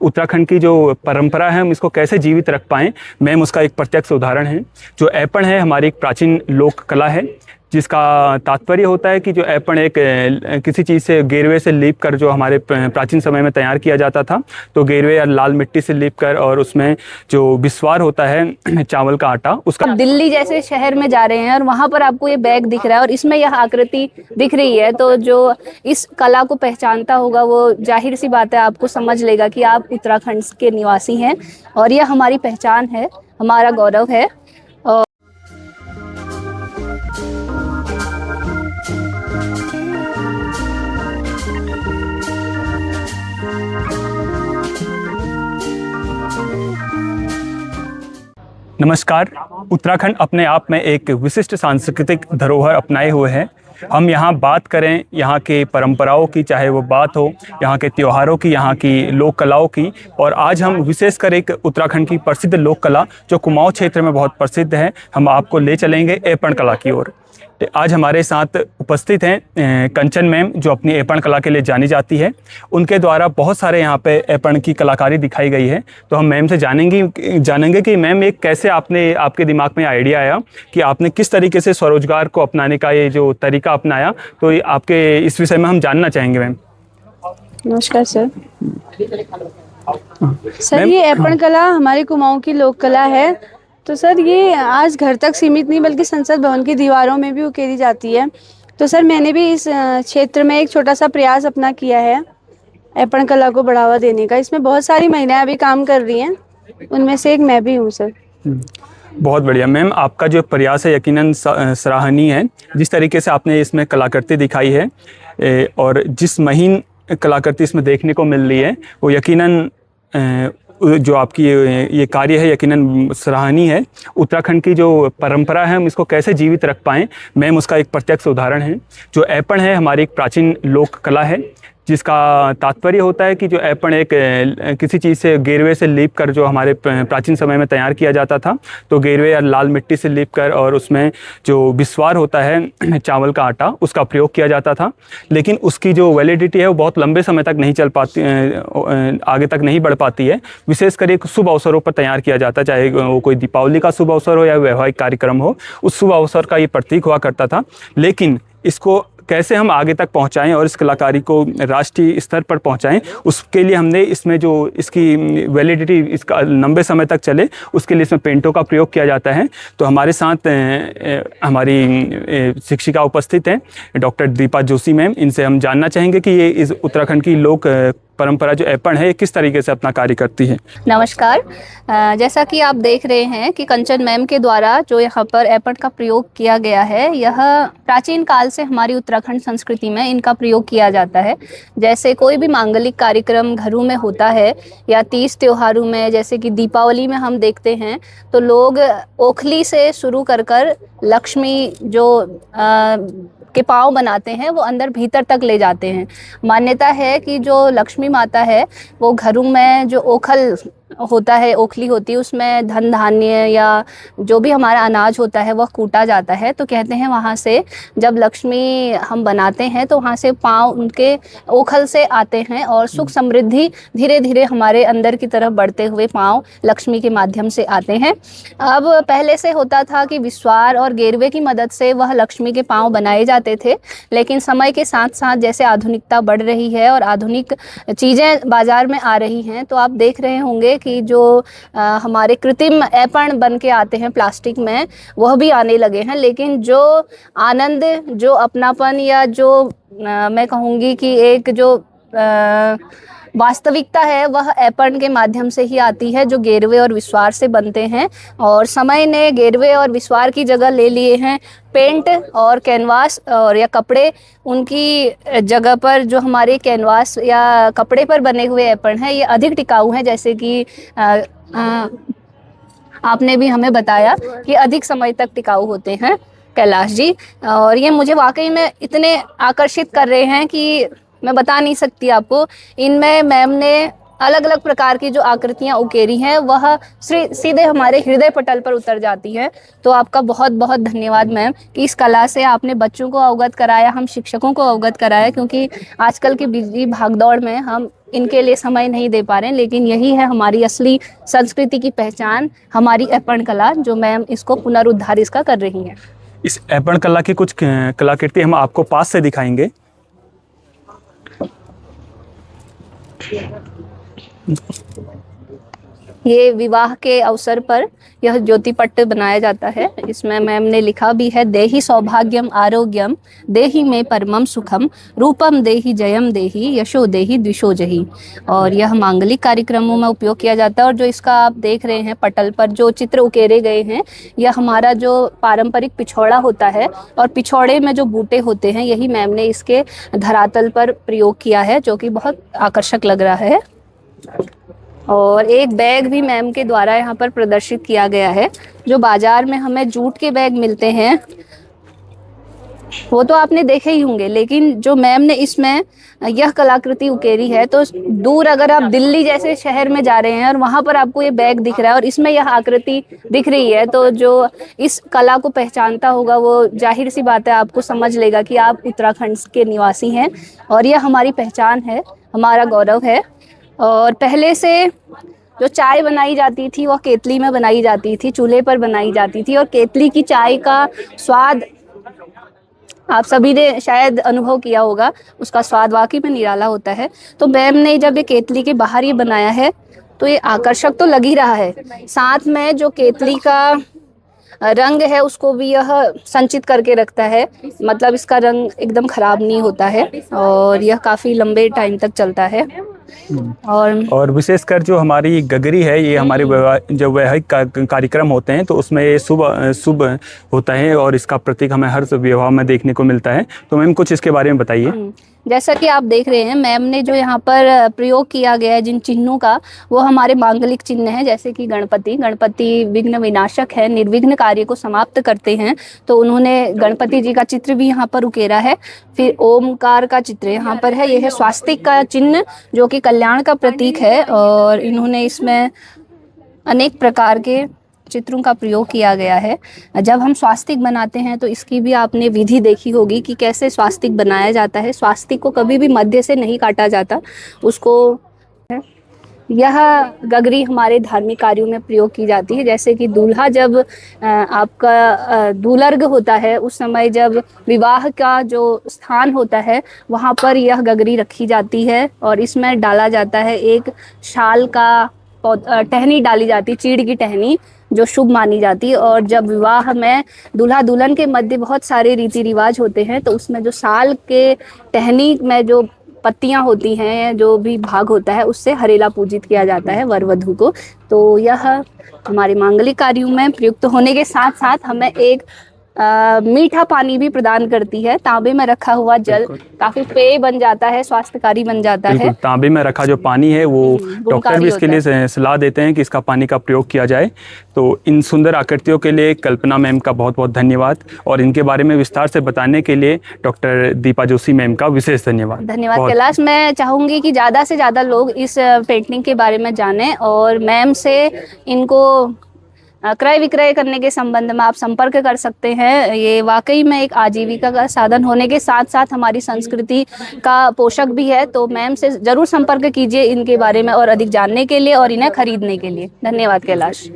उत्तराखंड की जो परंपरा है हम इसको कैसे जीवित रख पाएँ, मैम उसका एक प्रत्यक्ष उदाहरण है। जो ऐपण है हमारी एक प्राचीन लोक कला है, जिसका तात्पर्य होता है कि जो ऐपण एक किसी चीज़ से गेरवे से लीप कर जो हमारे प्राचीन समय में तैयार किया जाता था, तो गेरवे या लाल मिट्टी से लीप कर और उसमें जो बिस्वार होता है चावल का आटा उसका। दिल्ली जैसे शहर में जा रहे हैं और वहां पर आपको ये बैग दिख रहा है और इसमें यह आकृति दिख रही है, तो जो इस कला को पहचानता होगा वो जाहिर सी बात है आपको समझ लेगा कि आप उत्तराखंड के निवासी हैं और यह हमारी पहचान है, हमारा गौरव है। नमस्कार। उत्तराखंड अपने आप में एक विशिष्ट सांस्कृतिक धरोहर अपनाए हुए है। हम यहाँ बात करें यहाँ के परंपराओं की, चाहे वो बात हो यहाँ के त्योहारों की, यहाँ की लोक कलाओं की, और आज हम विशेषकर एक उत्तराखंड की प्रसिद्ध लोक कला जो कुमाऊं क्षेत्र में बहुत प्रसिद्ध है, हम आपको ले चलेंगे ऐपण कला की ओर। आज हमारे साथ उपस्थित हैं कंचन मैम, जो अपनी ऐपण कला के लिए जानी जाती है। उनके द्वारा बहुत सारे यहाँ पे ऐपण की कलाकारी दिखाई गई है, तो हम मैम से जानेंगे कि मैम एक कैसे आपके दिमाग में आइडिया आया कि आपने किस तरीके से स्वरोजगार को अपनाने का ये जो तरीका अपनाया, तो ये आपके इस विषय में हम जानना चाहेंगे मैम। नमस्कार सर। सर ये ऐपण कला हमारी कुमाऊं की लोक कला है। तो सर ये आज घर तक सीमित नहीं बल्कि संसद भवन की दीवारों में भी उकेरी जाती है। तो सर मैंने भी इस क्षेत्र में एक छोटा सा प्रयास अपना किया है ऐपण कला को बढ़ावा देने का। इसमें बहुत सारी महिलाएं अभी काम कर रही हैं, उनमें से एक मैं भी हूँ सर। बहुत बढ़िया मैम, आपका जो प्रयास है यकीनन सराहनीय है। जिस तरीके से आपने इसमें कलाकृति दिखाई है और जिस महीन कलाकृति इसमें देखने को मिल रही है, वो यकीनन जो आपकी ये कार्य है यकीनन सराहनीय है। उत्तराखंड की जो परंपरा है हम इसको कैसे जीवित रख पाएँ, मैम उसका एक प्रत्यक्ष उदाहरण है। जो ऐपण है हमारी एक प्राचीन लोक कला है, जिसका तात्पर्य होता है कि जो ऐपण एक किसी चीज़ से गेरवे से लीप कर जो हमारे प्राचीन समय में तैयार किया जाता था, तो गेरवे या लाल मिट्टी से लीप कर और उसमें जो बिस्वार होता है चावल का आटा उसका प्रयोग किया जाता था। लेकिन उसकी जो वैलिडिटी है वो बहुत लंबे समय तक नहीं चल पाती, आगे तक नहीं बढ़ पाती है। विशेषकर एक शुभ अवसरों पर तैयार किया जाता है, चाहे वो कोई दीपावली का शुभ अवसर हो या वैवाहिक कार्यक्रम हो, उस शुभ अवसर का ये प्रतीक हुआ करता था। लेकिन इसको कैसे हम आगे तक पहुंचाएं और इस कलाकारी को राष्ट्रीय स्तर पर पहुंचाएं, उसके लिए हमने इसमें जो इसकी वैलिडिटी इसका लंबे समय तक चले, उसके लिए इसमें पेंटों का प्रयोग किया जाता है। तो हमारे साथ हमारी शिक्षिका उपस्थित हैं डॉक्टर दीपा जोशी मैम। इनसे हम जानना चाहेंगे कि ये इस उत्तराखंड की लोक परंपरा जो ऐपण है किस तरीके से अपना कार्य करती है। नमस्कार। जैसा कि आप देख रहे हैं कि कंचन मैम के द्वारा जो यहाँ पर ऐपण का प्रयोग किया गया है, यह प्राचीन काल से हमारी उत्तराखंड संस्कृति में इनका प्रयोग किया जाता है। जैसे कोई भी मांगलिक कार्यक्रम घरों में होता है या तीज त्योहारों में, जैसे कि दीपावली में हम देखते हैं तो लोग ओखली से शुरू कर लक्ष्मी जो के पाँव बनाते हैं वो अंदर भीतर तक ले जाते हैं। मान्यता है कि जो लक्ष्मी माता है वो घरों में जो ओखल होता है, ओखली होती है, उसमें धन धान्य या जो भी हमारा अनाज होता है वह कूटा जाता है। तो कहते हैं वहाँ से जब लक्ष्मी हम बनाते हैं तो वहाँ से पाँव उनके ओखल से आते हैं और सुख समृद्धि धीरे धीरे हमारे अंदर की तरफ बढ़ते हुए पाँव लक्ष्मी के माध्यम से आते हैं। अब पहले से होता था कि विस्वार और गेरवे की मदद से वह लक्ष्मी के पाँव बनाए जाते थे, लेकिन समय के साथ साथ जैसे आधुनिकता बढ़ रही है और आधुनिक चीज़ें बाज़ार में आ रही हैं, तो आप देख रहे होंगे कि जो हमारे कृत्रिम ऐपण बन के आते हैं प्लास्टिक में, वह भी आने लगे हैं। लेकिन जो आनंद, जो अपनापन या जो मैं कहूँगी कि एक जो वास्तविकता है वह ऐपण के माध्यम से ही आती है, जो गेरवे और विस्वार से बनते हैं। और समय ने गेरवे और विस्वार की जगह ले लिए हैं पेंट और कैनवास और या कपड़े। उनकी जगह पर जो हमारे कैनवास या कपड़े पर बने हुए ऐपण हैं ये अधिक टिकाऊ हैं, जैसे कि आपने भी हमें बताया कि अधिक समय तक टिकाऊ होते हैं कैलाश जी। और ये मुझे वाकई में इतने आकर्षित कर रहे हैं कि मैं बता नहीं सकती आपको। इनमें मैम ने अलग अलग प्रकार की जो आकृतियां उकेरी हैं वह सीधे हमारे हृदय पटल पर उतर जाती हैं। तो आपका बहुत बहुत धन्यवाद मैम कि इस कला से आपने बच्चों को अवगत कराया, हम शिक्षकों को अवगत कराया, क्योंकि आजकल की बिजी भागदौड़ में हम इनके लिए समय नहीं दे पा रहे हैं। लेकिन यही है हमारी असली संस्कृति की पहचान, हमारी ऐपण कला, जो मैम इसको पुनरुद्धार इसका कर रही हैं। इस ऐपण कला की कुछ कलाकृति हम आपको पास से दिखाएंगे। ये विवाह के अवसर पर यह ज्योतिपट्ट बनाया जाता है। इसमें मैम ने लिखा भी है, देहि सौभाग्यम आरोग्यम देहि में परमम सुखम रूपम देहि जयम देहि यशो देहि द्विषो जहि। और यह मांगलिक कार्यक्रमों में उपयोग किया जाता है। और जो इसका आप देख रहे हैं पटल पर जो चित्र उकेरे गए हैं, यह हमारा जो पारंपरिक पिछौड़ा होता है और पिछौड़े में जो बूटे होते हैं, यही मैम ने इसके धरातल पर प्रयोग किया है, जो कि बहुत आकर्षक लग रहा है। और एक बैग भी मैम के द्वारा यहाँ पर प्रदर्शित किया गया है। जो बाजार में हमें जूट के बैग मिलते हैं वो तो आपने देखे ही होंगे, लेकिन जो मैम ने इसमें यह कलाकृति उकेरी है, तो दूर अगर आप दिल्ली जैसे शहर में जा रहे हैं और वहाँ पर आपको ये बैग दिख रहा है और इसमें यह आकृति दिख रही है, तो जो इस कला को पहचानता होगा वो जाहिर सी बात है आपको समझ लेगा कि आप उत्तराखंड के निवासी हैं और यह हमारी पहचान है, हमारा गौरव है। और पहले से जो चाय बनाई जाती थी वह केतली में बनाई जाती थी, चूल्हे पर बनाई जाती थी। और केतली की चाय का स्वाद आप सभी ने शायद अनुभव किया होगा, उसका स्वाद वाकई में निराला होता है। तो मैम ने जब ये केतली के बाहर ये बनाया है तो ये आकर्षक तो लग ही रहा है, साथ में जो केतली का रंग है उसको भी यह संचित करके रखता है, मतलब इसका रंग एकदम खराब नहीं होता है और यह काफ़ी लंबे टाइम तक चलता है। और विशेषकर जो हमारी गगरी है, ये हमारे जब वैवाहिक कार्यक्रम होते हैं तो उसमें ये शुभ होता है और इसका प्रतीक हमें हर विवाह में देखने को मिलता है। तो मैम कुछ इसके बारे में बताइए। जैसा कि आप देख रहे हैं, मैम ने जो यहाँ पर प्रयोग किया गया है जिन चिन्हों का, वो हमारे मांगलिक चिन्ह हैं। जैसे कि गणपति विघ्न विनाशक है, निर्विघ्न कार्य को समाप्त करते हैं, तो उन्होंने गणपति जी का चित्र भी यहाँ पर उकेरा है। फिर ओमकार का चित्र यहाँ पर है, यह है स्वास्तिक का चिन्ह जो कि कल्याण का प्रतीक है। और इन्होंने इसमें अनेक प्रकार के चित्रों का प्रयोग किया गया है। जब हम स्वास्तिक बनाते हैं तो इसकी भी आपने विधि देखी होगी कि कैसे स्वास्तिक बनाया जाता है। स्वास्तिक को कभी भी मध्य से नहीं काटा जाता, उसको यह गगरी हमारे धार्मिक कार्यों में प्रयोग की जाती है। जैसे कि दूल्हा जब आपका दूल्हर्ग होता है, उस समय जब विवाह का जो स्थान होता है वहाँ पर यह गगरी रखी जाती है और इसमें डाला जाता है एक शाल का टहनी डाली जाती, चीड़ की टहनी, जो शुभ मानी जाती है। और जब विवाह में दूल्हा दुल्हन के मध्य बहुत सारे रीति रिवाज होते हैं, तो उसमें जो साल के टहनी में जो पत्तियां होती हैं, जो भी भाग होता है, उससे हरेला पूजित किया जाता है वर वधू को। तो यह हमारे मांगलिक कार्यों में प्रयुक्त होने के साथ साथ हमें एक मीठा पानी भी प्रदान करती है। तांबे में रखा हुआ जल काफी पेय बन जाता है, स्वास्थ्यकारी बन जाता है। तांबे में रखा जो पानी है वो डॉक्टर भी इसके लिए सलाह देते हैं कि इसका पानी का प्रयोग किया जाए। तो इन सुंदर आकृतियों के लिए कल्पना मैम का बहुत बहुत धन्यवाद और इनके बारे में विस्तार से बताने के लिए डॉक्टर दीपा जोशी मैम का विशेष धन्यवाद। धन्यवाद कैलाश। मैं चाहूँगी कि ज़्यादा से ज़्यादा लोग इस पेंटिंग के बारे में जानें और मैम से इनको क्रय विक्रय करने के संबंध में आप संपर्क कर सकते हैं। ये वाकई में एक आजीविका का साधन होने के साथ साथ हमारी संस्कृति का पोषक भी है। तो मैम से ज़रूर संपर्क कीजिए इनके बारे में और अधिक जानने के लिए और इन्हें खरीदने के लिए। धन्यवाद कैलाश।